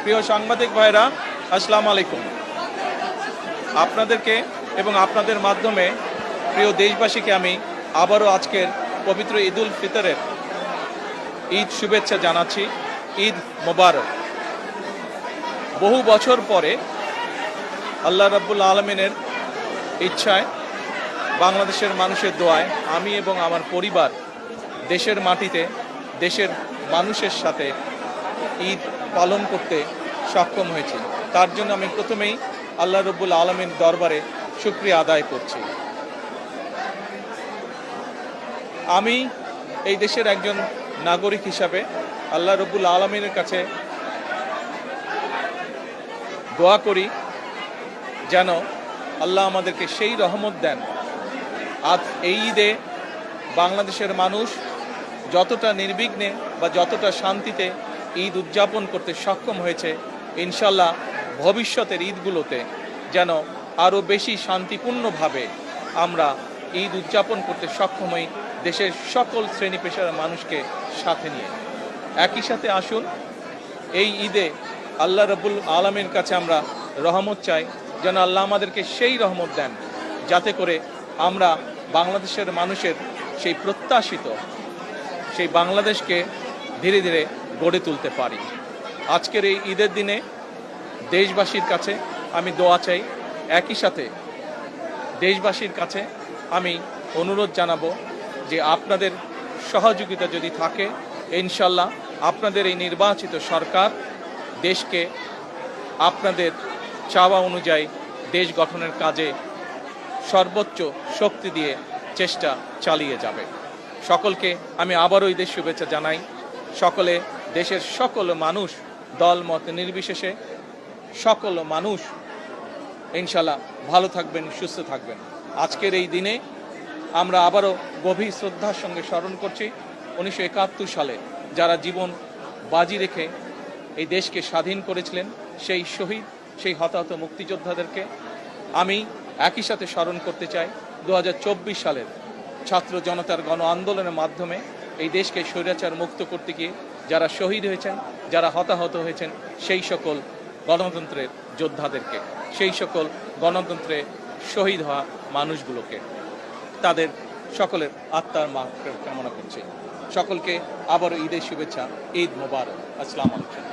প্রিয় সাংবাদিক ভাইরা, আসসালামু আলাইকুম। আপনাদেরকে এবং আপনাদের মাধ্যমে প্রিয় দেশবাসীকে আমি আবারও আজকের পবিত্র ঈদুল ফিতরের ঈদ শুভেচ্ছা জানাচ্ছি। ঈদ মোবারক। বহু বছর পরে আল্লাহ রাব্বুল আলামিনের ইচ্ছায়, বাংলাদেশের মানুষের দোয়ায় আমি এবং আমার পরিবার দেশের মাটিতে দেশের মানুষের সাথে ঈদ পালন করতে সক্ষম হয়েছি। তার জন্য আমি প্রথমেই আল্লাহ রাব্বুল আলামিন দরবারে শুকরিয়া আদায় করছি। আমি এই দেশের একজন নাগরিক হিসাবে আল্লাহ রাব্বুল আলামিনের কাছে দোয়া করি যেন আল্লাহ আমাদেরকে সেই রহমত দেন। আজ এই ঈদে বাংলাদেশের মানুষ যতটা নির্বিঘ্নে বা যতটা শান্তিতে ঈদ উদযাপন করতে সক্ষম হয়েছে, ইনশাল্লাহ ভবিষ্যতের ঈদগুলোতে যেন আরও বেশি শান্তিপূর্ণভাবে আমরা ঈদ উদযাপন করতে সক্ষম হই, দেশের সকল শ্রেণী পেশার মানুষকে সাথে নিয়ে। একই সাথে আসুন এই ঈদে আল্লাহ রাব্বুল আলামিনের কাছে আমরা রহমত চাই, যেন আল্লাহ আমাদেরকে সেই রহমত দেন যাতে করে আমরা বাংলাদেশের মানুষের সেই প্রত্যাশিত সেই বাংলাদেশকে ধীরে ধীরে গড়ে তুলতে পারি। আজকের এই ঈদের দিনে দেশবাসীর কাছে আমি দোয়া চাই। একই সাথে দেশবাসীর কাছে আমি অনুরোধ জানাবো যে আপনাদের সহযোগিতা যদি থাকে, ইনশাল্লাহ আপনাদের এই নির্বাচিত সরকার দেশকে আপনাদের চাওয়া অনুযায়ী দেশ গঠনের কাজে সর্বোচ্চ শক্তি দিয়ে চেষ্টা চালিয়ে যাবে। সকলকে আমি আবারও ঈদের শুভেচ্ছা জানাই। সকলে, দেশের সকল মানুষ, দল মত নির্বিশেষে সকল মানুষ ইনশাল্লাহ ভালো থাকবেন, সুস্থ থাকবেন। আজকের এই দিনে আমরা আবারও গভীর শ্রদ্ধার সঙ্গে স্মরণ করছি 1971 সালে যারা জীবন বাজি রেখে এই দেশকে স্বাধীন করেছিলেন, সেই শহীদ, সেই হতাহত মুক্তিযোদ্ধাদেরকে আমি একই সাথে স্মরণ করতে চাই 2024 সালের ছাত্র জনতার গণ আন্দোলনের মাধ্যমে এই দেশকে স্বৈরাচার মুক্ত করতে গিয়ে যারা শহীদ হয়েছেন, যারা হতাহত হয়েছেন, সেই সকল গণতন্ত্রের যোদ্ধাদেরকে, সেই সকল গণতন্ত্রে শহীদ হওয়া মানুষগুলোকে, তাদের সকলের আত্মার মাগফিরাত কামনা করছি। সকলকে আবারও ঈদের শুভেচ্ছা। ঈদ মোবারক। আসসালামু আলাইকুম।